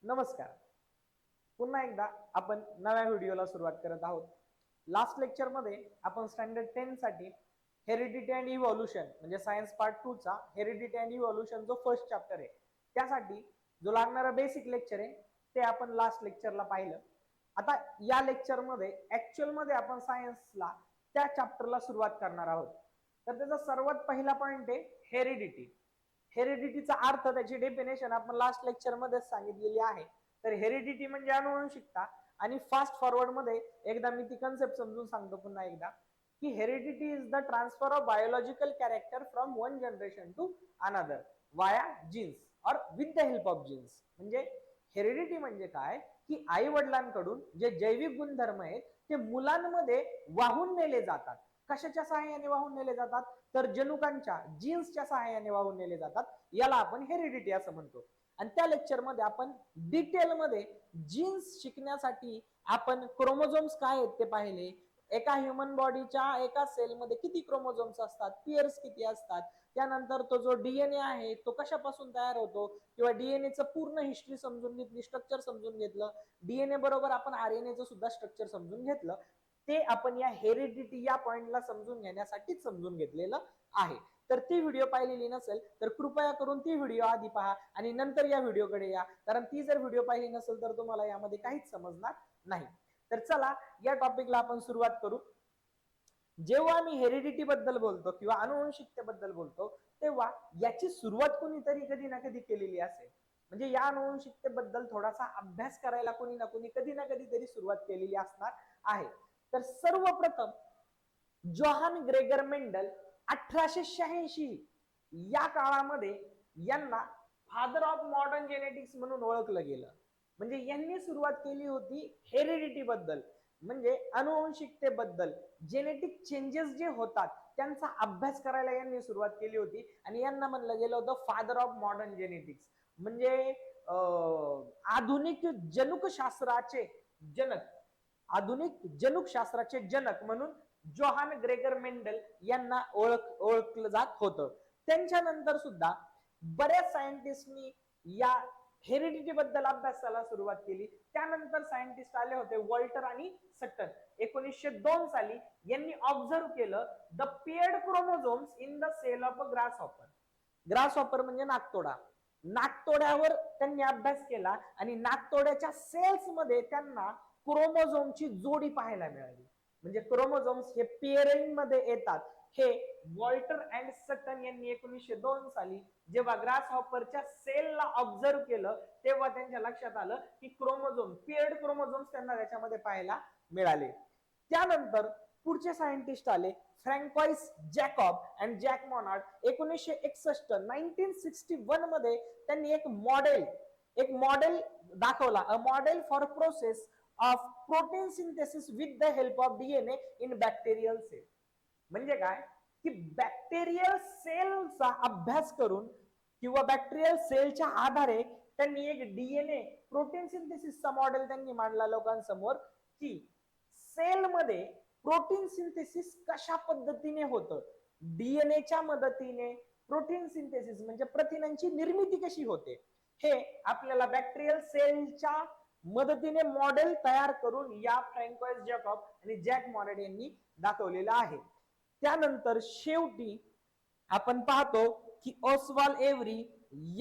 नमस्कार. पुन्हा एकदा आपण नव्या व्हिडिओला सुरुवात करत आहोत. लास्ट लेक्चरमध्ये आपण स्टँडर्ड 10 साठी हेरिडिटी अँड इव्हॉल्युशन म्हणजे सायन्स पार्ट 2 चा हेरिडिटी अँड इव्हॉल्युशन जो फर्स्ट चॅप्टर आहे त्यासाठी जो लागणारा बेसिक लेक्चर आहे ते आपण लास्ट लेक्चरला पाहिलं. आता या लेक्चरमध्ये ऍक्च्युअल मध्ये आपण सायन्सला त्या चॅप्टरला सुरुवात करणार आहोत. तर त्याचा सर्वात पहिला पॉइंट आहे हेरिडिटी. हेरिडिटीचा अर्थ त्याची डेफिनेशन आपण लास्ट लेक्चर मध्ये सांगितलेली आहे. तर हेरिडिटी म्हणजे अनुवंशिकता. आणि फास्ट फॉरवर्ड मध्ये एकदा मी ती कन्सेप्ट समजून सांगतो पुन्हा एकदा की heredity is the transfer of biological character from one generation to another via genes और with the help of genes. म्हणजे हेरिडिटी म्हणजे काय की आई वडिलांकडून जे जैविक गुणधर्म आहेत ते मुलांमध्ये वाहून नेले जातात. कशाच्या सहाय्याने वाहून नेले जातात तर जनुकांच्या जीन्सच्या सहाय्याने वाहून नेले जातात. याला आपण हेरिडिटी असं म्हणतो. आणि त्या लेक्चरमध्ये आपण डिटेलमध्ये जीन्स शिकण्यासाठी आपण क्रोमोझोम्स काय आहेत ते पाहिले. एका ह्युमन बॉडीच्या एका सेलमध्ये किती क्रोमोझोम्स असतात, पेअर्स किती असतात, त्यानंतर तो जो डीएनए आहे तो कशापासून तयार होतो किंवा डीएनएचं पूर्ण हिस्ट्री समजून घेतली, स्ट्रक्चर समजून घेतलं. डीएनए बरोबर आपण आरएनएचं सुद्धा स्ट्रक्चर समजून घेतलं. ते आपण या हेरिडिटी या पॉइंटला समजून घेण्यासाठीच समजून घेतलेलं आहे. तर ती व्हिडिओ पाहिलेली नसेल तर कृपया करून ती व्हिडिओ आधी पहा आणि नंतर या व्हिडिओकडे या, कारण ती जर व्हिडिओ पाहिली नसेल तर तुम्हाला यामध्ये काहीच समजणार नाही. तर चला या टॉपिकला आपण सुरुवात करू. जेव्हा आम्ही हेरिडिटी बद्दल बोलतो किंवा अनुवंशिकतेबद्दल बोलतो तेव्हा याची सुरुवात कोणीतरी कधी ना कधी केलेली असेल. म्हणजे या अनुवंशिकतेबद्दल थोडासा अभ्यास करायला कोणी ना कोणी कधी ना कधी तरी सुरुवात केलेली असणार आहे. तर सर्वप्रथम जोहान ग्रेगर मेंडल 1886 या काळामध्ये यांना फादर ऑफ मॉडर्न जेनेटिक्स म्हणून ओळखलं गेलं. म्हणजे यांनी सुरुवात केली होती हेरिडिटी बद्दल म्हणजे अनुवंशिकतेबद्दल. जेनेटिक चेंजेस जे होतात त्यांचा अभ्यास करायला यांनी सुरुवात केली होती आणि यांना म्हणलं गेलं होतं फादर ऑफ मॉडर्न जेनेटिक्स. म्हणजे आधुनिक जनुकशास्त्राचे जनक, आधुनिक जनुकशास्त्राचे जनक म्हणून जोहान ग्रेगर मेंडल यांना ओळखलं जात होतं. त्यांच्यानंतर सुद्धा बऱ्याच सायंटिस्टनी या हेरिडिटी बद्दल अभ्यासाला सुरुवात केली. त्यानंतर सायंटिस्ट आले होते वॉल्टर आणि सटन. 1902 साली यांनी ऑब्झर्व केलं the paired chromosomes in the cell of a grasshopper. Grasshopper म्हणजे नाकतोडा. नाकतोड्यावर त्यांनी अभ्यास केला आणि नाकतोड्याच्या सेल्स मध्ये त्यांना क्रोमोझोमची जोडी पाहायला मिळाली. म्हणजे क्रोमोझोम्स हे पेअरिंग मध्ये येतात. हे वॉल्टर अँड सटन यांनी 1902 साली जेव्हा ग्रास हॉपरच्या सेलला ऑब्झर्व केलं तेव्हा त्यांच्या लक्षात आलं की क्रोमोझोम पेअर्ड क्रोमोझोम्स त्यांना त्याच्यामध्ये पाहायला मिळाले. त्यानंतर पुढचे सायंटिस्ट आले Francois Jacob and Jacques Monod. 1961 मध्ये त्यांनी एक मॉडेल दाखवला, a model for process of protein synthesis with the help of DNA in bacterial cell. म्हणजे काय की बॅक्टेरियल सेलचा अभ्यास करून किंवा बॅक्टेरियल सेलच्या आधारे त्यांनी एक डीएनए प्रोटीन सिंथेसिसचा मॉडेल त्यांनी मांडला लोकांसमोर की सेलमध्ये प्रोटीन सिंथेसिस कशा पद्धतीने होतं. डीएनएच्या मदतीने प्रोटीन सिंथेसिस म्हणजे प्रथिनांची निर्मिती कशी होते हे आपल्याला बॅक्टेरियल सेलच्या मदतीने मॉडेल तयार करून या फ्रँकॉइस जॅकॉब आणि जॅक मॉनार्ड यांनी दाखवलेलं आहे. त्यानंतर शेवटी आपण पाहतो की Oswald Avery,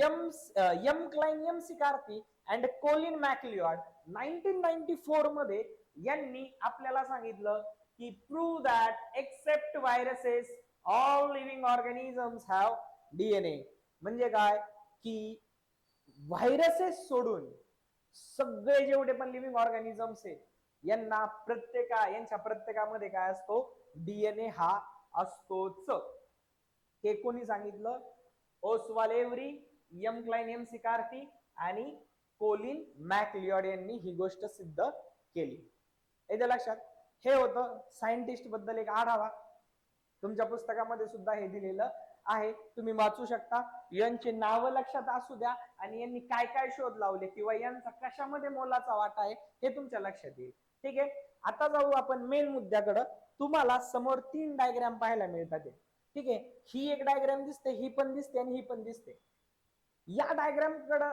M Kline, M McCarty and Colin MacLeod 1994 मध्ये यांनी आपल्याला सांगितलं की prove that except viruses all living organisms have DNA. म्हणजे काय की व्हायरसेस सोडून सगळे जेवढे पण लिव्हिंग ऑर्गॅनिझम्स आहेत यांच्या प्रत्येकामध्ये काय असतो डीएनए हा असतोच. हे कोणी सांगितलं Oswald Avery, M Kline, M McCarty आणि कोलिन मॅकलिऑड यांनी ही गोष्ट सिद्ध केली. येते लक्षात. हे होतं सायंटिस्ट बद्दल एक आढावा. तुमच्या पुस्तकामध्ये सुद्धा हे दिलेलं आहे, तुम्ही वाचू शकता. यांची नावं लक्षात असू द्या आणि यांनी काय काय शोध लावले किंवा यांचा कशामध्ये मोलाचा वाटा आहे हे तुमच्या लक्षात येईल. ठीक आहे. आता जाऊ आपण मेन मुद्द्याकडे. तुम्हाला समोर 3 डायग्राम पाहायला मिळतात. ठीक आहे. ही एक डायग्राम दिसते, ही पण दिसते आणि ही पण दिसते. या डायग्राम कडे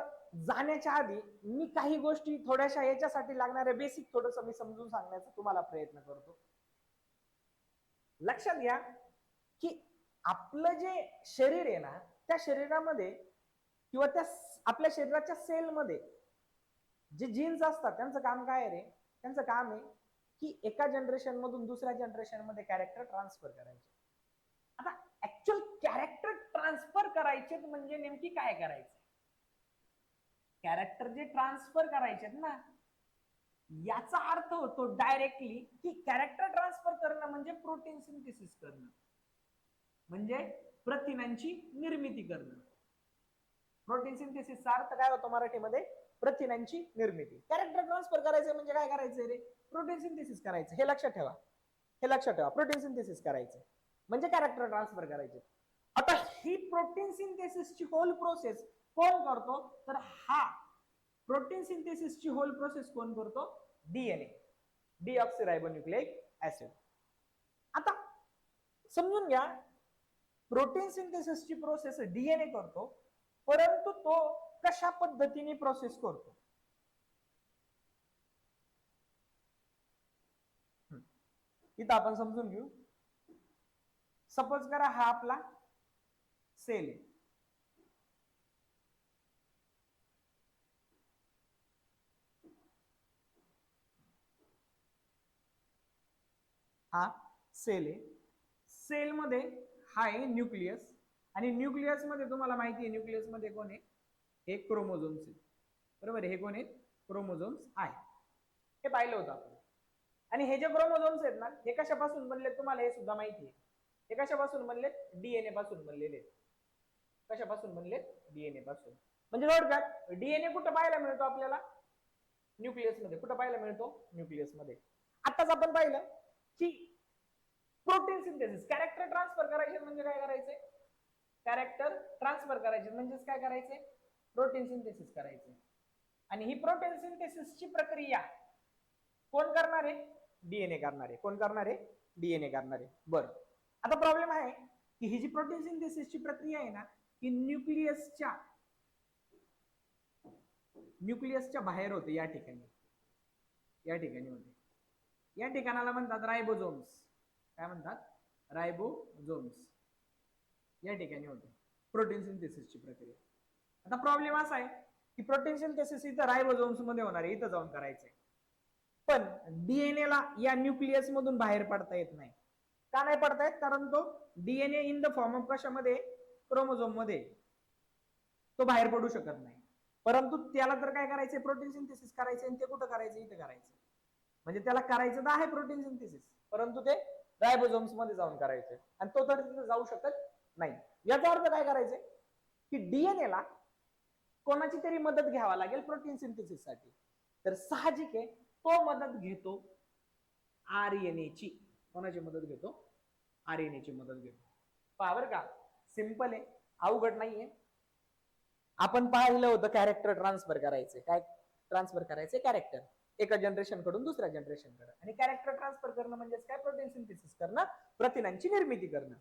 जाण्याच्या आधी मी काही गोष्टी थोड्याशा याच्यासाठी लागणाऱ्या बेसिक थोडस मी समजून सांगण्याचा तुम्हाला प्रयत्न करतो. लक्षात घ्या की आपलं जे शरीर आहे ना, त्या शरीरामध्ये किंवा त्या आपल्या शरीराच्या सेलमध्ये जे जीन्स असतात त्यांचं काम काय आहे रे? त्यांचं काम आहे की एका जनरेशन मधून दुसऱ्या जनरेशन मध्ये कॅरेक्टर ट्रान्सफर करायचे. आता ऍक्च्युअल कॅरेक्टर ट्रान्सफर करायचे म्हणजे नेमकी काय करायचं? कॅरेक्टर जे ट्रान्सफर करायचे ना, याचा अर्थ होतो डायरेक्टली की कॅरेक्टर ट्रान्सफर करणं म्हणजे प्रोटीन सिंथेसिस करणं, म्हणजे प्रथिनांची निर्मिती करणं. प्रोटीन सिंथेसिसचा अर्थ काय होतो मराठीमध्ये? प्रथिनांची निर्मिती. कॅरेक्टर ट्रान्सफर करायचं म्हणजे काय करायचं रे? प्रोटीन सिंथेसिस करायचं. हे लक्षात ठेवा, हे लक्षात ठेवा. प्रोटीन सिंथेसिस करायचं म्हणजे कॅरेक्टर ट्रान्सफर करायचे. आता ही प्रोटीन सिंथेसिसची होल प्रोसेस कोण करतो? तर हा प्रोटीन सिंथेसिसची होल प्रोसेस कोण करतो? DNA, deoxyribonucleic acid. आता समजून घ्या, प्रोटीन सिंथेसिसची प्रोसेस डीएनए करतो, परंतु तो कशा पद्धतीने प्रोसेस करतो? इथं आपण समजून घेऊ. सपोज करा हा आपला सेल आहे, हा सेल आहे. सेल मध्ये हा आहे न्यूक्लियस, आणि न्यूक्लियस मध्ये तुम्हाला माहिती आहे न्यूक्लियस मध्ये कोण आहे? हे क्रोमोझोम्स आहे, बरोबर आहे. हे कोण आहेत? क्रोमोझोम्स आहे. हे पाहिलं होतं आपण. आणि हे जे क्रोमोझोम्स आहेत ना, हे कशापासून बनले तुम्हाला हे सुद्धा माहिती आहे. हे कशापासून बनले? डीएनए पासून बनलेले. कशापासून बनले? डीएनए पासून. म्हणजे थोडक्यात डीएनए कुठं पाहायला मिळतो आपल्याला? न्यूक्लियस मध्ये. कुठं पाहायला मिळतो? न्यूक्लियस मध्ये. आताच आपण पाहिलं की प्रोटीन सिंथेसिस, कॅरेक्टर ट्रान्सफर करायचे म्हणजे काय करायचंय? कॅरेक्टर ट्रान्सफर करायचे म्हणजेच काय करायचंय? प्रोटीन सिंथेसिस करायचे. आणि ही प्रोटीन सिंथेसिसची प्रक्रिया कोण करणार आहे? डीएनए करणार आहे. कोण करणार आहे? डीएनए करणार आहे. बरं, आता प्रॉब्लेम आहे की ही जी प्रोटीन सिंथेसिसची प्रक्रिया आहे ना, ही न्यूक्लियसच्या बाहेर होते. या ठिकाणी होते. या ठिकाणाला म्हणतात रायबोझोम्स. काय म्हणतात? रायबोझोम्स. या ठिकाणी होते प्रोटीन सिंथेसिसची प्रक्रिया. आता प्रॉब्लेम असा आहे की प्रोटीन सिंथेसिस इथं रायबोझोम्स मध्ये होणार आहे, इथं जाऊन करायचंय. पण डीएनए ला या न्यूक्लियस मधून बाहेर पडता येत नाही. का नाही पडता येत? कारण तो DNA in the form of कशामध्ये? क्रोमोझोम मध्ये. तो बाहेर पडू शकत नाही. परंतु त्याला तर काय करायचंय? प्रोटीन सिंथेसिस करायचंय. आणि ते कुठं करायचं? इथं करायचं. म्हणजे त्याला करायचं तर आहे प्रोटीन सिंथेसिस, परंतु ते रायबोझोम्स मध्ये जाऊन करायचंय, आणि तो तर तिथे जाऊ शकत नाही. याचा अर्थ काय करायचंय की डीएनए ला कोणाची तरी मदत घ्यावा लागेल प्रोटीन सिंथेसिस साठी. तर साहजिक आहे तो मदत घेतो आरएनए ची. कोणाची मदत घेतो? आरएनए ची मदत घेतो. पहा का, सिंपल आहे, अवघड नाहीये. आपण पाहिलं होतं कॅरेक्टर ट्रान्सफर करायचे. काय ट्रान्सफर करायचे? कॅरेक्टर एका जनरेशन कडून दुसऱ्या जनरेशन कडे. आणि कॅरेक्टर ट्रान्सफर करणं म्हणजे काय? प्रोटीन सिंथेसिस करणं, प्रथिनांची निर्मिती करणं.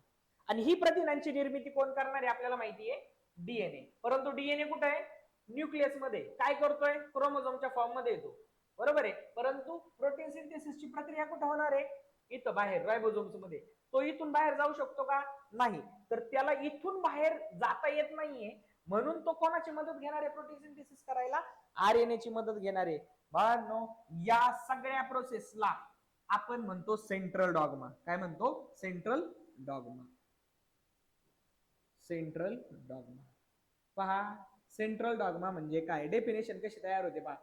आणि ही प्रथिनांची निर्मिती कोण करणार आहे आपल्याला माहिती आहे? डीएनए. परंतु डीएनए कुठे आहे? न्यूक्लियस मध्ये. काय करतोय? क्रोमोझोमच्या फॉर्म मध्ये येतो, बरोबर आहे. परंतु प्रोटीन सिंथेसिसची प्रक्रिया कुठे होणार आहे? इथं बाहेर रायबोझोम्स मध्ये. तो इथून बाहेर जाऊ शकतो का? नाही. तर त्याला इथून बाहेर जाता येत नाहीये, म्हणून तो कोणाची मदत घेणार आहे प्रोटीन सिंथेसिस करायला? आरएनए ची मदत घेणार आहे. बाळांनो, या सगळ्या प्रोसेसला आपण म्हणतो सेंट्रल डॉग्मा. काय म्हणतो? Central dogma. Central dogma. पहा, सेंट्रल डॉग्मा म्हणजे काय? डेफिनेशन कशी तयार होते पहा.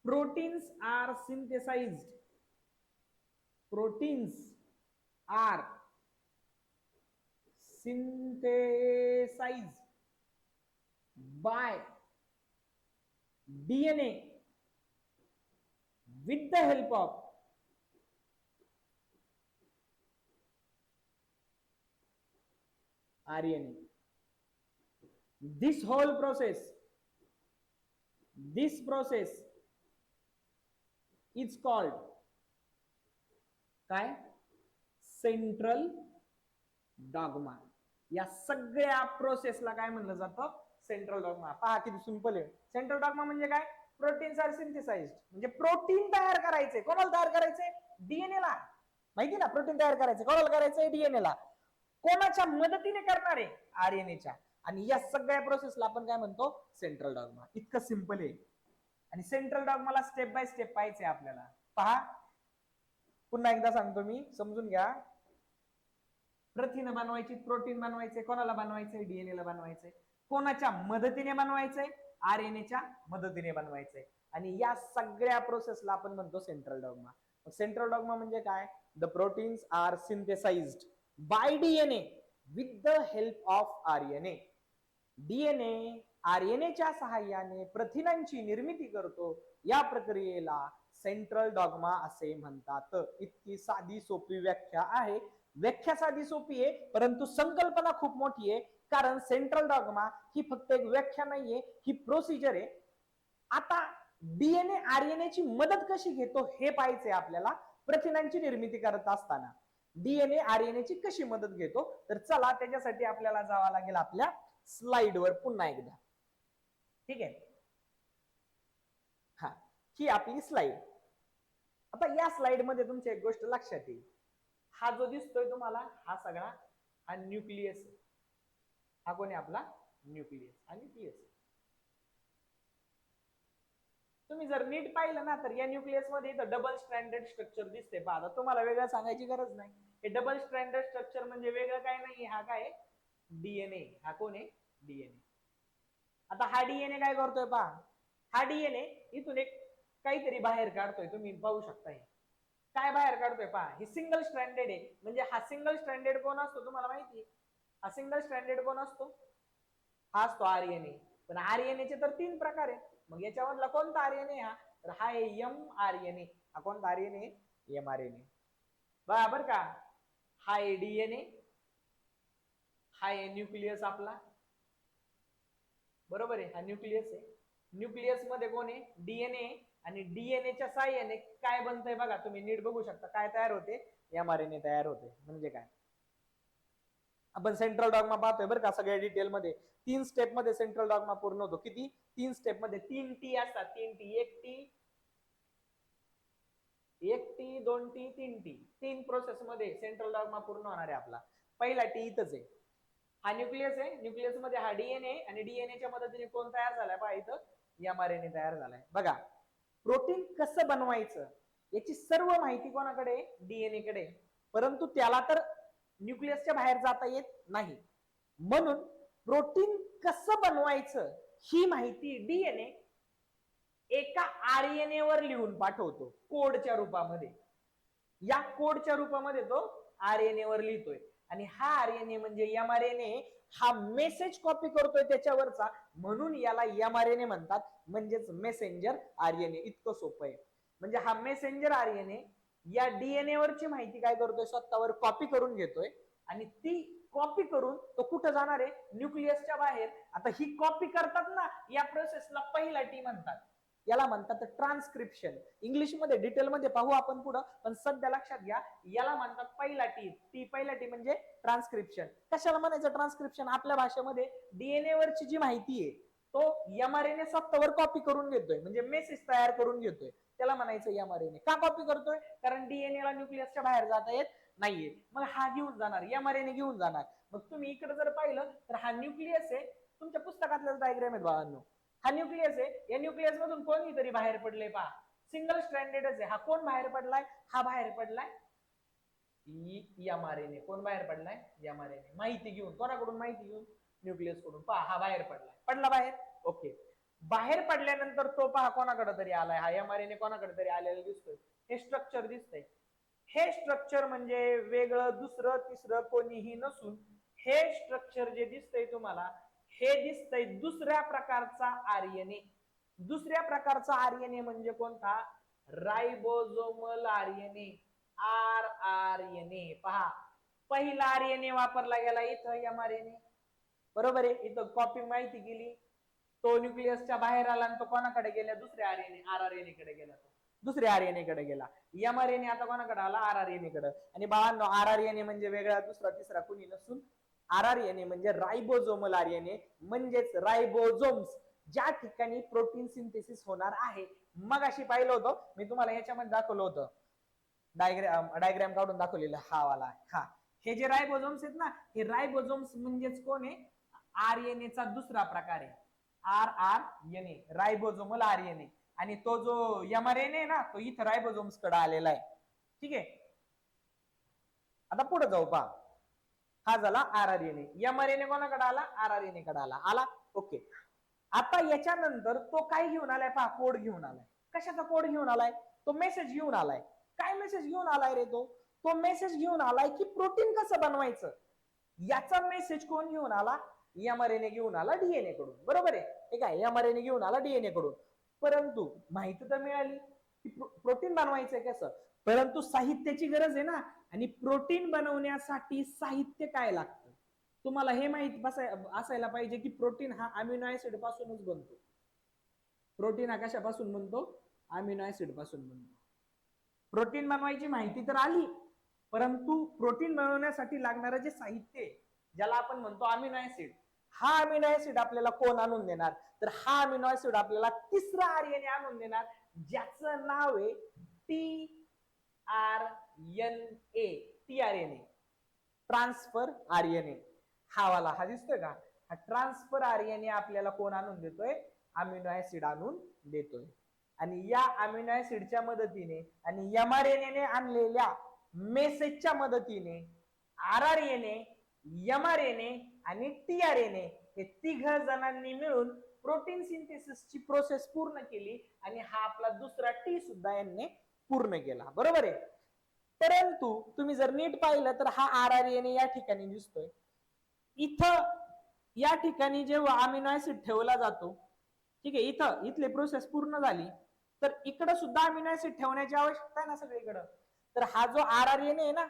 Proteins are synthesized. Proteins are synthesized by DNA with the help of RNA. This whole process is called काय? Central dogma. या सगळ्या प्रोसेसला काय म्हणलं जातं? Central dogma. पहा किती सिंपल आहे. सेंट्रल डॉग्मा म्हणजे काय? प्रोटीन्स आर सिंथेसाइज्ड, म्हणजे प्रोटीन तयार करायचे. कोणाला तयार करायचे? डीएनए ला. माहिती ना, प्रोटीन तयार करायचे. कोणाला करायचंय? डीएनए ला. कोणाच्या मदतीने करणारे? आरएनएच्या. आणि या सगळ्या प्रोसेसला आपण काय म्हणतो? Central dogma. इतकं सिंपल आहे. आणि सेंट्रल डॉग्माला स्टेप बाय स्टेप पाहायचंय आपल्याला. पहा, पुन्हा एकदा सांगतो मी, समजून घ्या. प्रथिनं बनवायची, प्रोटीन बनवायचे. कोणाला बनवायचंय? डीएनए ला बनवायचंय. कोणाच्या मदतीने बनवायचंय? आरएनएच्या मदतीने बनवायचंय. आणि या सगळ्या प्रोसेसला आपण म्हणतो सेंट्रल डॉग्मा. सेंट्रल डॉग्मा म्हणजे काय? The proteins are synthesized by DNA with the help of RNA. DNA आरएनएच्या सहाय्याने प्रथिनांची निर्मिती करतो. या प्रक्रियेला सेंट्रल डॉग्मा असे म्हणतात. इतकी साधी सोपी व्याख्या आहे. व्याख्या साधी सोपी आहे, परंतु संकल्पना खूप मोठी आहे. कारण सेंट्रल डॉग्मा ही फक्त एक व्याख्या नाहीये, ही प्रोसिजर आहे. आता डीएनए आरएनए ची मदत कशी घेतो हे पाहायचंय आपल्याला. प्रथिनांची निर्मिती करत असताना डीएनए आरएनए ची कशी मदत घेतो, तर चला त्याच्यासाठी आपल्याला जावं लागेल आपल्या स्लाइडवर पुन्हा एकदा. ठीक आहे. हा, ही आपली स्लाइड. आता या स्लाइड मध्ये तुमची एक गोष्ट लक्षात येईल. हा जो दिसतोय तुम्हाला, हा सगळा हा न्यूक्लियस आहे. हा कोण आहे? आपला न्यूक्लियस. हा न्यूक्लियस. तुम्ही जर नीट पाहिलं ना, तर या न्यूक्लियस मध्ये इथं डबल स्ट्रँडेड स्ट्रक्चर दिसते. पहा, तुम्हाला वेगळं सांगायची गरज नाही. हे डबल स्ट्रँडेड स्ट्रक्चर म्हणजे वेगळं काय नाही, हा काय? डीएनए. हा कोण आहे? डीएनए. आता हा डीएनए काय करतोय? पहा, हा डीएनए इथून एक काहीतरी बाहेर काढतोय. तुम्ही पाहू शकता. हे काय बाहेर काढतोय? पहा, हे सिंगल स्ट्रँडेड आहे. म्हणजे हा सिंगल स्ट्रँडेड कोण असतो तुम्हाला माहिती आहे? हा सिंगल स्ट्रँडेड कोण असतो? हा असतो आरएनए. पण आरएनए चे तर 3 प्रकार आहेत. मग याच्यामधला कोणता आरएनए? हा तर हा आहे एमआरएनए. हा कोणता आरएनए? एमआरएनए. बरोबर का? हा आहे डीएनए, हा आहे न्यूक्लियस आपला. बरोबर आहे, हा न्यूक्लियस आहे. न्यूक्लियस मध्ये कोण आहे? डीएनए. आणि डीएनएच्या साहाय्याने काय बनतंय बघा, तुम्ही नीट बघू शकता. काय तयार होते? एमआरएनए तयार होते. म्हणजे काय? आपण सेंट्रल डॉग्मा पाहतोय बरं का, सगळ्या डिटेल मध्ये. 3 स्टेप मध्ये सेंट्रल डॉग्मा पूर्ण होतो. किती? 3 स्टेप मध्ये. 3 टी असतात. 3 T. 1 T 2 T 3 T. 3 process मध्ये सेंट्रल डॉग्मा पूर्ण होणार आहे आपला. पहिला टी इथंच आहे. हा न्यूक्लियस आहे. न्यूक्लियस मध्ये हा डीएनए. आणि डीएनएच्या मदतीने कोण तयार झालाय? पहा इथं एमआरएनए तयार झालाय. बघा, प्रोटीन कसं बनवायचं याची सर्व माहिती कोणाकडे? डीएनए कडे. परंतु त्याला तर न्यूक्लियसच्या बाहेर जाता येत नाही. म्हणून प्रोटीन कसं बनवायचं ही माहिती डीएनए एका आरएनए वर लिहून पाठवतो, कोडच्या रूपामध्ये. या कोडच्या रूपामध्ये तो आरएनए वर लिहितोय. आणि हा आरएनए म्हणजे एमआरएनए हा मेसेज कॉपी करतोय त्याच्यावरचा, म्हणून याला एमआरएनए म्हणतात. म्हणजेच मेसेंजर आरएनए. इतकं सोपं आहे. म्हणजे हा मेसेंजर आरएनए या डीएनए वरची माहिती काय करतोय? स्वतःवर कॉपी करून घेतोय. आणि ती कॉपी करून तो कुठं जाणार आहे? न्यूक्लियसच्या बाहेर. आता ही कॉपी करतात ना, या प्रोसेसला पहिला टी म्हणतात. याला म्हणतात ट्रान्सक्रिप्शन. इंग्लिश मध्ये डिटेल मध्ये पाहू आपण पुढं, पण सध्या लक्षात घ्या, याला म्हणतात पहिला टी. पहिला टी म्हणजे ट्रान्सक्रिप्शन. कशाला म्हणायचं ट्रान्सक्रिप्शन? आपल्या भाषेमध्ये डीएनए वरची जी माहिती आहे तो एमआरएनए स्वतःवर कॉपी करून घेतोय, म्हणजे मेसेज तयार करून घेतोय. त्याला म्हणायचं एमआरएनए. का कॉपी करतोय? कारण डीएनए ला न्यूक्लियसच्या बाहेर जाता येत नाहीये. मग हा घेऊन जाणार, एमआरएनए घेऊन जाणार. मग तुम्ही इकडे जर पाहिलं तर हा न्यूक्लियस आहे. तुमच्या पुस्तकातल्याच डायग्राम आहेत बाळांनो. हा न्यूक्लियस आहे. या न्यूक्लियस मधून कोणीतरी बाहेर पडले. पहा, सिंगल स्ट्रँडेडच आहे. हा कोण बाहेर पडलाय? हा बाहेर पडलाय एमआरएनए. कोण बाहेर पडलाय? एमआरएनए. माहिती घेऊन. कोणाकडून माहिती घेऊन? न्यूक्लियस कडून. पहा, हा बाहेर पडलाय. पडला बाहेर. ओके. बाहेर पडल्यानंतर तो पहा कोणाकडे तरी आलाय. हा एमआरएनए कोणाकडे तरी आलेला दिसतोय. हे स्ट्रक्चर दिसतंय. हे स्ट्रक्चर म्हणजे वेगळं दुसरं तिसरं कोणीही नसून, हे स्ट्रक्चर जे दिसतंय तुम्हाला, हे दिसतंय दुसऱ्या प्रकारचा आरएनए. दुसऱ्या प्रकारचा आरएनए म्हणजे कोणता? Ribosomal RNA. आरआरएनए. पहा, पहिला आरएनए वापरला गेला इथं एमआरएनए. बरोबर आहे. इथं कॉपी माहिती गेली, तो न्यूक्लियसच्या बाहेर आला आणि तो कोणाकडे गेला? दुसऱ्या आरएनए आरआरएनए कडे गेला. तो दुसऱ्या आरएनए कडे गेला. एमआरएनए आता कोणाकडे आला? आरआरएनए कडे. आणि बाळांनो, आरआरएनए म्हणजे वेगळा दुसरा तिसरा कोणी नसून RRNA म्हणजे रायबोझोमल RNA म्हणजेच रायबोझोम्स, ज्या ठिकाणी प्रोटीन सिंथेसिस होणार आहे. मग अशी पाहिलं होतं मी तुम्हाला याच्यामध्ये दाखवलं होतं, डायग्राम काढून दाखवलेलं हा वाला. हा, हे जे रायबोझोम्स आहेत ना, हे रायबोझोम्स म्हणजेच कोण आहे, RNA चा दुसरा प्रकार आहे. RRNA, रायबोझोमल RNA. आणि तो जो mRNA आहे ना, तो इथं रायबोझोम्स कडे आलेला आहे. ठीक आहे, आता पुढे जाऊ पहा. हा झाला RRNA. mRNA कोणाकडे आला, RRNA कडे आला. ओके. आता याच्यानंतर तो काय घेऊन आलाय पहा, कोड घेऊन आलाय. कशाचा कोड घेऊन आलाय, तो मेसेज घेऊन आलाय. काय मेसेज घेऊन आलाय रे, तो मेसेज घेऊन आलाय की प्रोटीन कसं बनवायचं. याचा मेसेज कोण घेऊन आला, mRNA घेऊन आला DNA कडून. बरोबर आहे, ठीक आहे, mRNA घेऊन आला DNA कडून. परंतु माहिती तर मिळाली की प्रोटीन बनवायचंय कसं, परंतु साहित्याची गरज आहे ना. आणि प्रोटीन बनवण्यासाठी साहित्य काय लागतं, तुम्हाला हे माहित असायला पाहिजे की प्रोटीन हा अमिनो ऍसिड पासूनच बनतो. प्रोटीन हा कशापासून बनतो, अमिनो ऍसिड पासून बनतो. प्रोटीन बनवायची माहिती तर आली, परंतु प्रोटीन बनवण्यासाठी लागणारं जे साहित्य, ज्याला आपण म्हणतो अमिनो ऍसिड, हा अमिनो ऍसिड आपल्याला कोण आणून देणार, तर हा अमिनो ऍसिड आपल्याला तिसरा RNA आणून देणार, ज्याचं नाव आहे tRNA, ट्रान्सफर RNA. हा वाला, हा दिसतोय का, हा ट्रान्सफर RNA आपल्याला कोण आणून देतोय, अमिनो ऍसिड आणून देतोय. आणि या अमिनो ऍसिडच्या मदतीने आणि mRNA आणलेल्या मेसेजच्या मदतीने RRNA, mRNA आणि tRNA हे तिघ जणांनी मिळून प्रोटीन सिंथेसिसची प्रोसेस पूर्ण केली. आणि हा आपला दुसरा टी सुद्धा यांनी पूर्ण केला. बरोबर आहे. परंतु तुम्ही जर नीट पाहिलं तर हा RRNA या ठिकाणी दिसतोय. इथं या ठिकाणी जेव्हा अमिनो ऍसिड ठेवला जातो, ठीक आहे, इथले प्रोसेस पूर्ण झाली, तर इकडं सुद्धा अमिनो ऍसिड ठेवण्याची आवश्यकता आहे ना सगळीकडं. तर हा जो RRNA आहे ना,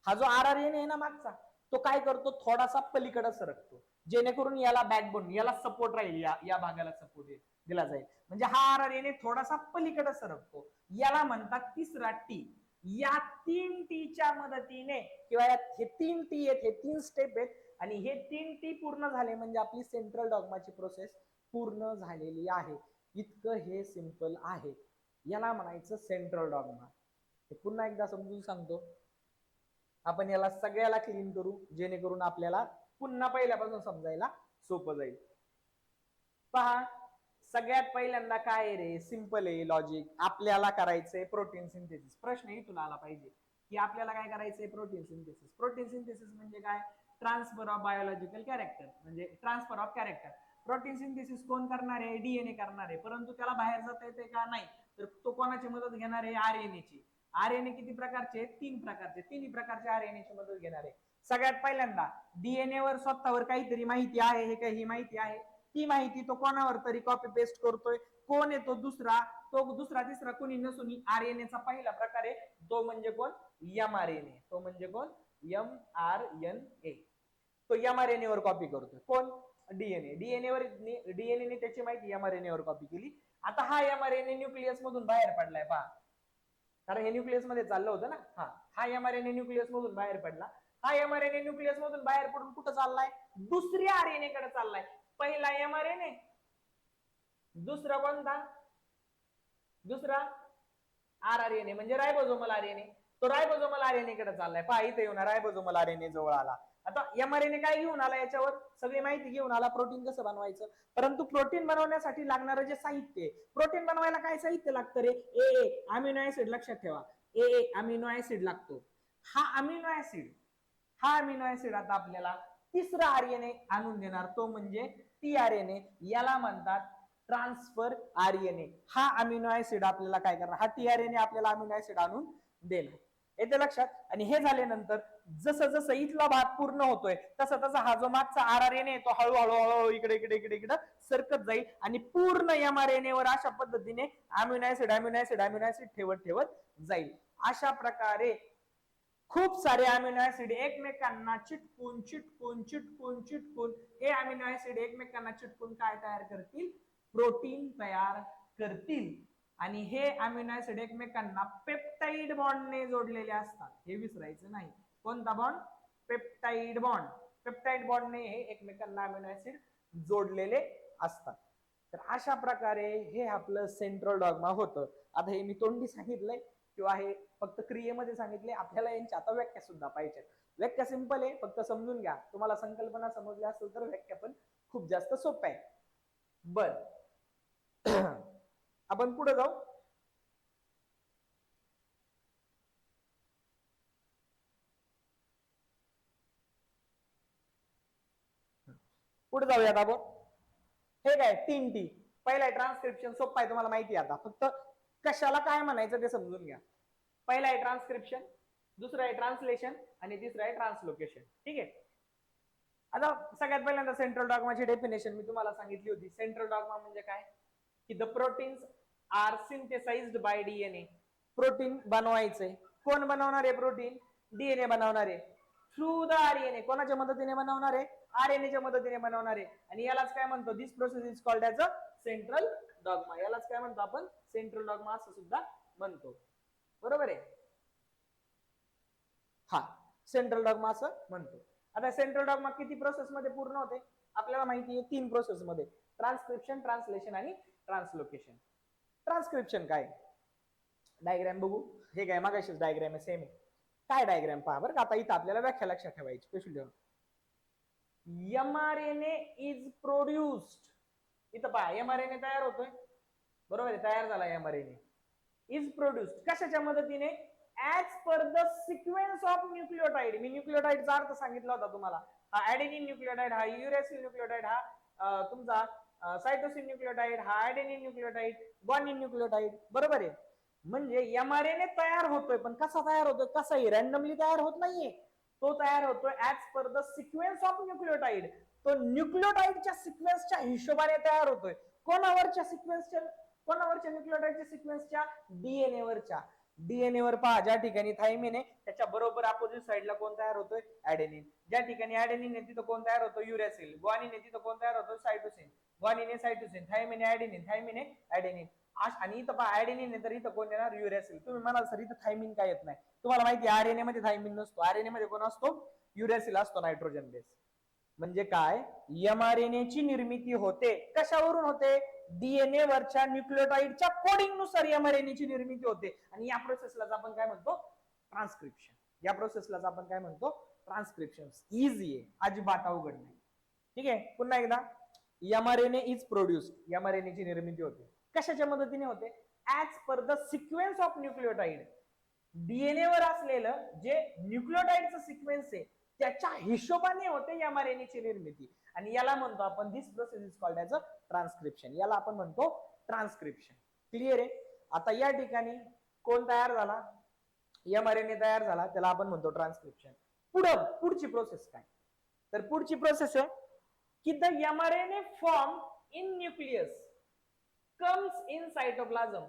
हा जो RRNA आहे ना मागचा, तो काय करतो, थोडासा पलीकडे सरकतो, जेणेकरून याला बॅकबोन, याला सपोर्ट राहील, या भागाला सपोर्ट दिला जाईल. म्हणजे हा RRNA थोडासा पलीकडे सरकतो, याला म्हणतात तिसरा टी. या 3 टीच्या मदतीने, किंवा हे 3 टी आहेत, हे 3 स्टेप आहेत, आणि हे 3 टी पूर्ण झाले म्हणजे आपली सेंट्रल डॉग्माची प्रोसेस पूर्ण झालेली आहे. इतकं हे सिंपल आहे, याला म्हणायचं सेंट्रल डॉग्मा. पुन्हा एकदा समजून सांगतो, आपण याला सगळ्याला क्लीन करू, जेणेकरून आपल्याला पुन्हा पहिल्यापासून समजायला सोपं जाईल. पहा, सगळ्यात पहिल्यांदा काय रे, सिंपल आहे लॉजिक, आपल्याला करायचंय प्रोटीन सिंथेसिस. प्रश्न इथून आला पाहिजे की आपल्याला काय करायचंय, प्रोटीन सिंथेसिस. प्रोटीन सिंथेसिस म्हणजे काय, ट्रान्सफर ऑफ बायोलॉजिकल कॅरेक्टर, म्हणजे transfer of character. Protein synthesis कोण करणार आहे, DNA करणार आहे, परंतु त्याला बाहेर जाता येते का, नाही. तर तो कोणाची मदत घेणार आहे, RNA ची. RNA किती प्रकारचे, 3 प्रकारचे, तिन्ही प्रकारचे RNA ची मदत घेणार आहे. सगळ्यात पहिल्यांदा DNA वर स्वतःवर काहीतरी माहिती आहे, हे काही माहिती आहे, ती माहिती तो कोणावर तरी कॉपी पेस्ट करतोय. कोण आहे तो दुसरा, तिसरा कोणी नसून RNA चा पहिला प्रकार आहे, तो म्हणजे कोण, mRNA. तो म्हणजे कोण, mRNA. तो mRNA वर कॉपी करतोय, कोण, DNA ने त्याची माहिती mRNA वर कॉपी केली. आता हा mRNA न्यूक्लियस मधून बाहेर पडलाय पहा, कारण हे न्यूक्लियस मध्ये चाललं होतं ना. हा mRNA न्यूक्लियस मधून बाहेर पडला. हा mRNA न्यूक्लियस मधून बाहेर पडून कुठं चाललाय, दुसऱ्या RNA कडे चाललाय. पहिला mRNA, दुसरा कोणता, दुसरा RRNA म्हणजे रायबोझोमल RNA. तो रायबोझोमल RNA कडे चाललाय, पहा इथे येऊन रायबोझोमल RNA जवळ आला. आता mRNA काय घेऊन आला, याच्यावर सगळी माहिती घेऊन आला, प्रोटीन कसं बनवायचं. परंतु प्रोटीन बनवण्यासाठी लागणारं जे साहित्य, प्रोटीन बनवायला काय साहित्य लागतं रे, अमिनो ऍसिड. लक्षात ठेवा, अमिनो ऍसिड लागतो. हा अमिनो ऍसिड आता आपल्याला तिसरा RNA आणून देणार, तो म्हणजे tRNA. याला म्हणतात ट्रान्सफर RNA. हा अमिनो ऍसिड आपल्याला काय करणार, हा tRNA आपल्याला अमिनो ऍसिड आणून देणार. येते लक्षात. आणि हे झाल्यानंतर जसं जसं इथला भाग पूर्ण होतोय, तसा तसा हा जो मागचा RRNA आहे, तो हळूहळू इकडे सरकत जाईल, आणि पूर्ण mRNA वर अशा पद्धतीने अमिनो ऍसिड ठेवत जाईल. अशा प्रकारे खूप सारे अमिनो ऍसिड एकमेकांना चिटकून हे अमिनो ऍसिड एकमेकांना चिटकून काय तयार करतील, प्रोटीन तयार करतील. आणि हे अमिनो ऍसिड एकमेकांना पेप्टाइड बॉन्डने जोडलेले असतात, हे विसरायचं नाही. कोणता बॉन्ड? Peptide bond. पेप्टाइड बॉन्डने हे एकमेकांना अमिनो ऍसिड जोडलेले असतात. तर अशा प्रकारे हे आपलं सेंट्रल डॉग्मा होतं. आता हे मी तोंडी सांगितलंय किंवा हे फक्त क्रियेमध्ये सांगितले, आपल्याला यांची आता व्याख्या सुद्धा पाहिजे. व्याख्या सिंपल आहे, फक्त समजून घ्या. तुम्हाला संकल्पना समजल्या असेल तर व्याख्या पण खूप जास्त सोपं आहे. बर आपण पुढे जाऊ. पुढे जाऊयात आपण. हे काय 3T. पहिला आहे ट्रान्सक्रिप्शन, सोपं आहे, तुम्हाला माहिती आहे. आता फक्त कशाला काय म्हणायचं ते समजून घ्या. पहिला आहे ट्रान्सक्रिप्शन, दुसरं आहे ट्रान्सलेशन आणि तिसरं आहे ट्रान्सलोकेशन. ठीक आहे. आता सगळ्यात पहिल्यांदा सेंट्रल डॉग्माची डेफिनेशन मी तुम्हाला सांगितली होती. सेंट्रल डॉग्मा म्हणजे काय? की the proteins are synthesized by DNA. Protein बनवायचे. कोण बनवणार आहे प्रोटीन? डीएनए बनवणार आहे. Through the RNA. कोणाच्या मदतीने बनवणार आहे? आरएनएच्या मदतीने बनवणार आहे. आणि यालाच काय म्हणतो? This process is called as a central dogma. यालाच काय म्हणतो आपण? सेंट्रल डॉग्मा असं सुद्धा म्हणतो. बरोबर आहे? हा, सेंट्रल डॉग्मा असं म्हणतो. आता सेंट्रल डॉग्मा किती प्रोसेस मध्ये पूर्ण होते? आपल्याला माहिती आहे 3 प्रोसेस मध्ये. ट्रान्सक्रिप्शन, ट्रान्सलेशन आणि ट्रान्सलोकेशन. ट्रान्सक्रिप्शन काय? डायग्राम बघू. हे काय मागाशीच डायग्राम आहे, सेम आहे. काय डायग्राम पहा बरं का. आता इथं आपल्याला व्याख्या लक्षात ठेवायची. Special mRNA is produced. इथं पहा mRNA तयार होतोय. बरोबर आहे, तयार झाला mRNA. इज प्रोड्युस्ड कशाच्या मदतीने? As per the sequence of nucleotide. मी न्यूक्लियोटाइडचा अर्थ सांगितला होता तुम्हाला. हा ऍडेनिन न्यूक्लियोटाइड, हा युरॅसिल न्यूक्लियोटाइड, हा तुमचा सायटोसिन न्यूक्लियोटाइड, हा ऍडेनिन न्यूक्लियोटाइड, ग्वानिन न्यूक्लियोटाइड. बरोबर आहे. म्हणजे mRNA तयार होतोय, पण कसा तयार होतोय? कसाही रॅन्डमली तयार होत नाहीये. तो तयार होतोय as per the sequence of nucleotide. तो न्यूक्लियोटाइडच्या सिक्वेन्सच्या हिशोबाने तयार होतोय. कोणावरच्या सिक्वेन्सच्या? कोणावरच्या न्यूक्लियोटाइडच्या सिक्वेन्सच्या? डीएनए वरच्या. डीएनए वर पहा, ज्या ठिकाणी थायमिन आहे त्याच्या बरोबर अपोजिट साइडला कोण तयार होतोय? ऍडेनिन. ज्या ठिकाणी ऍडेनिन आहे तिथं कोण तयार होतो? युरॅसिल. ग्वानिन आहे तिथं कोण तयार होतो? सायटोसिन. ग्वानिन आहे सायटोसिन, थायमिन आहे ऍडेनिन, थायमिन आहे ऍडेनिन. आणि इथं पहा ऍडेनिन आहे तर इथं कोण येणार? युरॅसिल. तुम्ही म्हणाल सर इथं थायमिन काय येत नाही? तुम्हाला माहिती आहे आरएनए मध्ये थायमिन नसतो. आरएनए मध्ये कोण असतो? युरॅसिल असतो, नायट्रोजन बेस. म्हणजे काय? mRNA ची निर्मिती होते. कशावरून होते? डीएनए वरच्या न्यूक्लियोटाइडच्या कोडिंग नुसार mRNA ची निर्मिती होते. आणि या प्रोसेसला आपण काय म्हणतो? ट्रान्सक्रिप्शन. या प्रोसेसला आपण काय म्हणतो? ट्रान्सक्रिप्शन. इझी आहे, अजिबात अवघड नाही. ठीक आहे. पुन्हा एकदा, mRNA इज प्रोड्युस्ड. mRNA ची निर्मिती होते. कशाच्या मदतीने होते? As per the sequence of nucleotide. DNA वर असलेलं जे न्यूक्लियोटाइडचं सिक्वेन्स आहे त्याच्या हिशोबाने होते mRNA ची निर्मिती. आणि याला म्हणतो आपण, this process is called as a transcription. याला आपण म्हणतो ट्रान्सक्रिप्शन. क्लिअर आहे? आता या ठिकाणी कोण तयार झाला? mRNA तयार झाला, त्याला आपण म्हणतो ट्रान्सक्रिप्शन. पुढची प्रोसेस काय? तर पुढची प्रोसेस आहे की the mRNA form in nucleus comes in cytoplasm.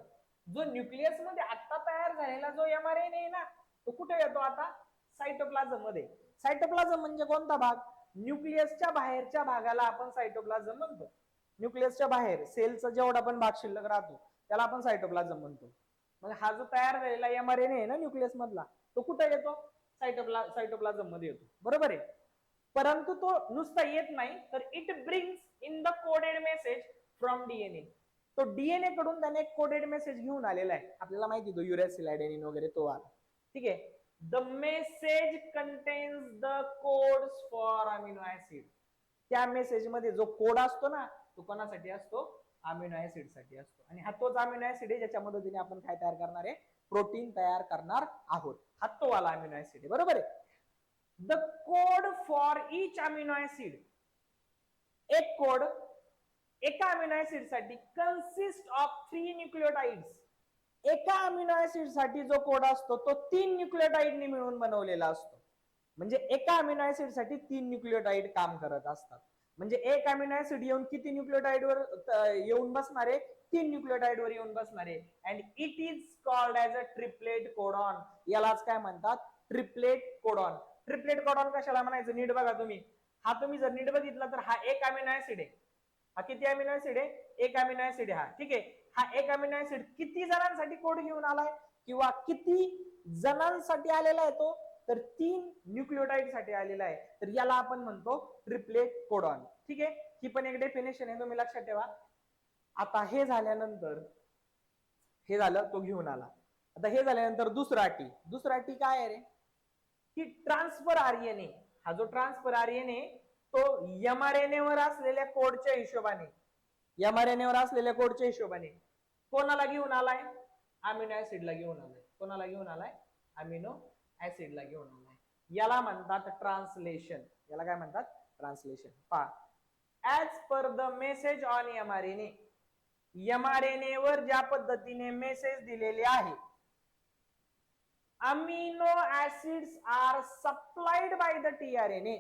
जो न्यूक्लियस मध्ये आता तयार झालेला जो mRNA आहे ना, तो कुठे येतो आता? सायटोप्लाझम मध्ये. सायटोप्लाझम म्हणजे कोणता भाग? न्यूक्लियसच्या बाहेरच्या भागाला आपण सायटोप्लाझम म्हणतो. न्यूक्लियसच्या बाहेर सेलचा जेवढा पण भाग शिल्लक राहतो त्याला आपण सायटोप्लाझम म्हणतो. मग हा जो तयार झालेला mRNA आहे ना न्यूक्लियस मधला, तो कुठे येतो? सायटोप्लाझम मध्ये येतो. बरोबर आहे. परंतु तो नुसता येत नाही, तर it brings in the coded message from DNA. तो डीएनए कडून त्याने एक कोडेड मेसेज घेऊन आलेला आहे. आपल्याला माहिती तो युरॅसिल, ऍडेनिन वगैरे तो आला. ठीक आहे. The message contains the codes for amino acid. त्या मेसेज मध्ये जो कोड असतो ना, तो कोणासाठी असतो? अमिनो ऍसिड साठी असतो. आणि हा तोच अमिनो ऍसिड आहे ज्याच्या मदतीने आपण काय तयार करणार आहे? प्रोटीन तयार करणार आहोत. हा तो वाला अमिनो ऍसिड आहे. बरोबर आहे. The code for each amino acid. एक कोड एका अमिनो ऍसिड साठी कन्सिस्ट ऑफ 3 न्यूक्लियोटाइड्स. एका अमिनो ऍसिड साठी जो कोड असतो तो 3 न्यूक्लियोटाइडने मिळून बनवलेला असतो. म्हणजे एका अमिनो ऍसिड साठी 3 न्यूक्लियोटाइड काम करत असतात. म्हणजे एक अमिनो ऍसिड येऊन किती न्यूक्लियोटाइड वर येऊन बसणार आहे? 3 न्यूक्लियोटाइड वर येऊन बसणार आहे. And it is called as a triplet codon. यालाच काय म्हणतात? Triplet codon. ट्रिपलेट कोडॉन कशाला म्हणायचं? नीट बघा तुम्ही. हा तुम्ही जर नीट बघितला तर हा एक अमिनो ऍसिड आहे. हा किती अमिनो ऍसिड आहे? एक अमिनो ऍसिड आहे हा. ठीक आहे. हा एक अमिनो ऍसिड किती जणांसाठी कोड घेऊन आलाय किंवा किती जणांसाठी आलेला आहे तो, तर 3 न्यूक्लिओटाइड साठी आलेला आहे. तर याला आपण म्हणतो ट्रिपलेट कोडॉन. ठीक आहे, ही पण एक डेफिनेशन आहे, तुम्ही लक्षात ठेवा. आता हे झाल्यानंतर हे झालं, तो घेऊन आला. आता हे झाल्यानंतर दुसरा टी काय आहे रे, की ट्रान्सफर आरएनए. हा जो ट्रान्सफर आरएनए तो एमआरएनए वर असलेल्या कोडच्या हिशोबाने कोणाला घेऊन आलाय, अमिनो ऍसिडला घेऊन आलाय. कोणाला घेऊन आलाय, अमिनो ऍसिडला घेऊन आलाय. याला म्हणतात ट्रान्सलेशन. याला काय म्हणतात, ट्रान्सलेशन. पहा, as per the message on mRNA, mRNA वर ज्या पद्धतीने मेसेज दिलेले आहे, amino acids are supplied by the tRNA.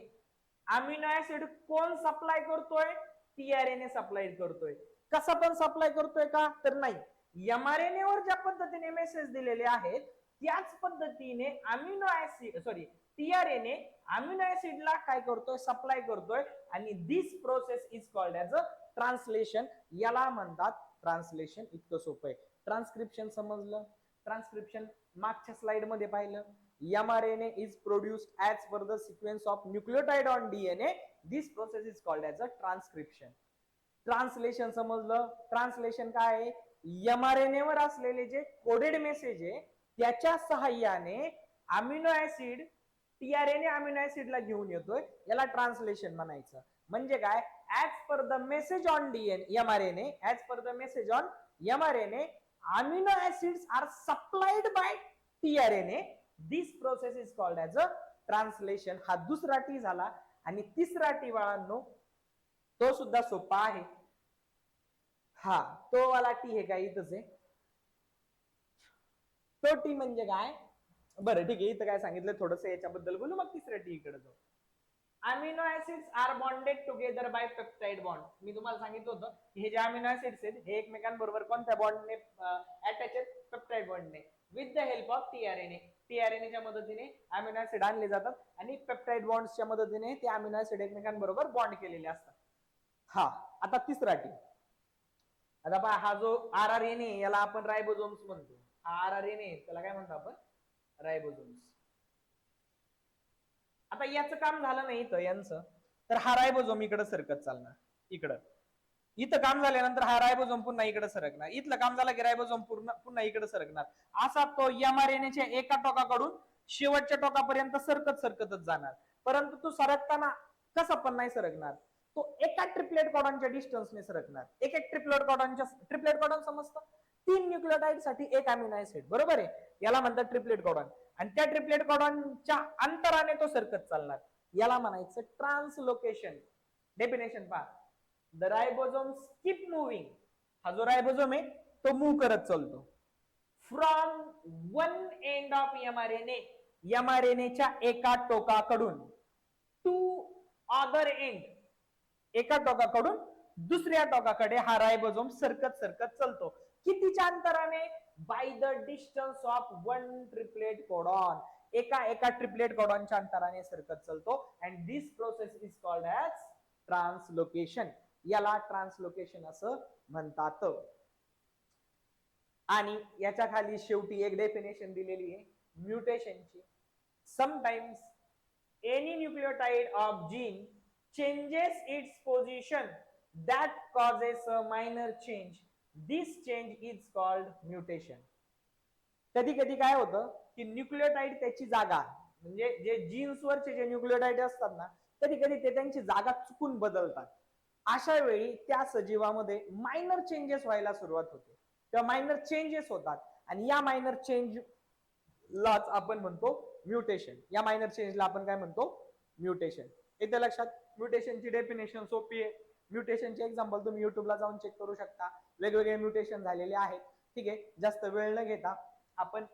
Amino acid कोण सप्लाय करतोय, टीआरएनए सप्लाय करतोय. कसा पण सप्लाय करतोय का, तर नाही. एमआरएनए वर ज्या पद्धतीने मेसेज दिलेले आहेत त्याच पद्धतीने अमिनो ऍसिड टीआरएनए अमिनो ऍसिडला काय करतोय, सप्लाय करतोय. आणि this process is called as a translation. याला म्हणतात ट्रान्सलेशन. इतकं सोपं आहे. ट्रान्सक्रिप्शन समजलं. ट्रान्सक्रिप्शन मागच्या स्लाइड मध्ये पाहिलं. mRNA is produced as per the sequence of nucleotide on DNA. This process is called as a transcription. Translation समजलं. ट्रान्सलेशन काय आहे, mRNA वर असलेले जे कोडेड मेसेज आहे त्याच्या सहाय्याने अमिनो ऍसिड टीआरएनए अमिनो ऍसिडला घेऊन येतोय, याला ट्रान्सलेशन म्हणायचं. म्हणजे काय, as per the message on mRNA, as per the message on mRNA, amino acids are supplied by tRNA. This process is called as a translation. हा दुसरा टी झाला. आणि तिसरा टी बाळांनो, तो सुद्धा सोपा आहे. हा तो वाला टी हे काय इथंच आहे. तो टी म्हणजे काय, बरं ठीक आहे, इथं काय सांगितलं थोडस याच्याबद्दल बोलू, मग तिसऱ्या टी कडे जाऊ. Amino acids are bonded together by peptide bond. मी तुम्हाला सांगितलं होतं की हे जे अमिनो ऍसिड्स आहेत हे एकमेकांबरोबर कोणत्या बॉन्डने अटॅच आहेत, पेप्टाइड बॉन्डने. With the help of tRNA. टीआरएनएच्या मदतीने अमिनो ऍसिड आणले जातात आणि पेप्टाइड बॉन्ड्सच्या मदतीने ते अमिनो ऍसिड एकमेकांबरोबर बॉन्ड केलेले असतात. हा, आता तिसरा टी. आता पहा, हा जो आरआरएनए याला आपण रायबोझोम्स म्हणतो. हा आरआरएनए त्याला काय म्हणतो आपण, रायबोझोम्स. आता याचं काम झालं नाही तर यांचं, तर हा रायबोझोम इकडे सरकत चालणार. इथं काम झाल्यानंतर हा रायबोझोम पुन्हा इकडे सरकणार. इथलं काम झालं की रायबोझोम पुन्हा इकडे सरकणार. असा तो एमआरएनएच्या एका टोकाकडून शेवटच्या टोकापर्यंत सरकतच जाणार. परंतु तो सरकताना कसा पण नाही सरकणार, तो एका ट्रिपलेट कॉडॉनच्या डिस्टन्सने सरकणार. एक ट्रिपलेट कॉडॉन समजतं, 3 न्यूक्लियोटाइड साठी एक अमिनो ऍसिड, बरोबर आहे. याला म्हणतात ट्रिपलेट कॉडॉन. आणि त्या ट्रिपलेट कॉडॉनच्या अंतराने तो सरकत चालणार. याला म्हणायचं ट्रान्सलोकेशन. डेफिनेशन पहा, द रायबोझोम्स कीप मूव्हिंग. हा जो रायबोझोम आहे तो मूव्ह करत चालतो फ्रॉम वन एंड ऑफ एमआरएनएच्या एका टोकाकडून टू अदर एंड, एका टोकाकडून दुसऱ्या टोकाकडे हा रायबोझोम सरकत चालतो. कितीच्या अंतराने, by the distance of 1 triplet codon. एका ट्रिपलेट कोडॉनच्या अंतराने सरकत चालतो. And this process is called as translocation. याला ट्रान्सलोकेशन असं म्हणतात. आणि याच्या खाली शेवटी एक डेफिनेशन दिलेली आहे म्युटेशनची. Sometimes any nucleotide of gene changes its position that causes a minor change. This change is called mutation. कधी कधी काय होतं की न्यूक्लियोटाइड त्याची जागा, म्हणजे जे जीन्स वरचे जे न्यूक्लियोटाइड असतात ना, कधी कधी ते त्यांची जागा चुकून बदलतात. अशा वेळी त्या सजीवामध्ये मायनर चेंजेस व्हायला सुरुवात होते किंवा मायनर चेंजेस होतात. आणि या मायनर चेंजलाच आपण म्हणतो म्युटेशन. या मायनर चेंजला आपण काय म्हणतो, म्युटेशन. येते लक्षात. म्युटेशनची डेफिनेशन सोपी आहे. म्युटेशनचे एक्झाम्पल तुम्ही युट्यूबला जाऊन चेक करू शकता. वेगवेगळे म्युटेशन झालेले आहेत. ठीक आहे, जास्त वेळ न घेता आपण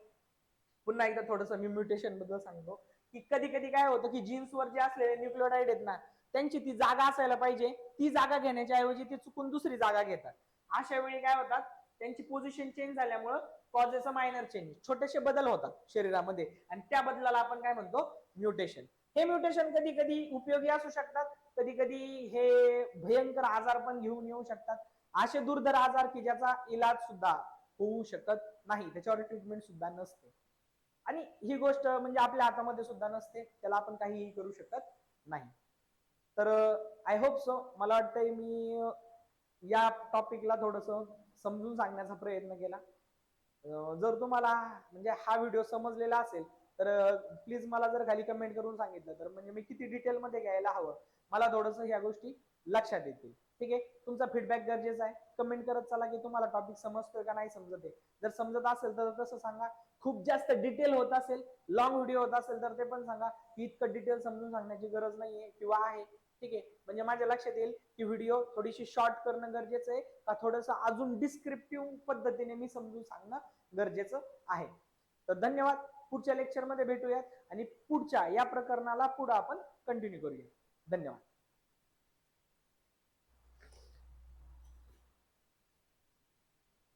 पुन्हा एकदा थोडस मी म्युटेशन बद्दल सांगतो की कधी कधी काय होतं की जीन्सवर जे असलेले न्यूक्लियोटाइड आहेत ना, त्यांची ती जागा असायला पाहिजे, ती जागा घेण्याच्या ऐवजी ते चुकून दुसरी जागा घेतात. अशा वेळी काय होतात, त्यांची पोझिशन चेंज झाल्यामुळे कॉजेस अ मायनर चेंज, छोटेसे बदल होतात शरीरामध्ये आणि त्या बदलाला आपण काय म्हणतो, म्युटेशन. हे म्युटेशन कधी कधी उपयोगी असू शकतात, कधी कधी हे भयंकर आजार पण घेऊन येऊ शकतात. असे दुर्धर आजार की ज्याचा इलाज सुद्धा होऊ शकत नाही, त्याच्यावर ट्रीटमेंट सुद्धा नसते. आणि ही गोष्ट म्हणजे आपल्या हातामध्ये सुद्धा नसते, त्याला आपण काहीही करू शकत नाही. तर आय होप सो, मला वाटतंय मी या टॉपिकला थोडस समजून सांगण्याचा प्रयत्न केला. जर तुम्हाला म्हणजे हा व्हिडिओ समजलेला असेल तर प्लीज मला जर खाली कमेंट करून सांगितलं तर म्हणजे मी किती डिटेल मध्ये घ्यायला हवं, मला थोडस ह्या गोष्टी लक्षात येतील. ठीक आहे, तुमचा फीडबॅक गरजेचा आहे. कमेंट करत चला की तुम्हाला टॉपिक समजतोय का नाही समजत आहे. जर समजत असेल तर तसं सांगा. खूप जास्त डिटेल होत असेल, लॉंग व्हिडिओ होत असेल तर ते पण सांगा की इतकं डिटेल समजून सांगण्याची गरज नाहीये किंवा आहे. ठीक आहे, म्हणजे माझ्या लक्षात येईल की व्हिडिओ थोडीशी शॉर्ट करणं गरजेचं आहे का थोडंसं अजून डिस्क्रिप्टिव्ह पद्धतीने मी समजून सांगणं गरजेचं आहे. तर धन्यवाद. पुढच्या लेक्चरमध्ये भेटूयात आणि पुढच्या या प्रकरणाला पुढे आपण कंटिन्यू करूया. धन्यवाद.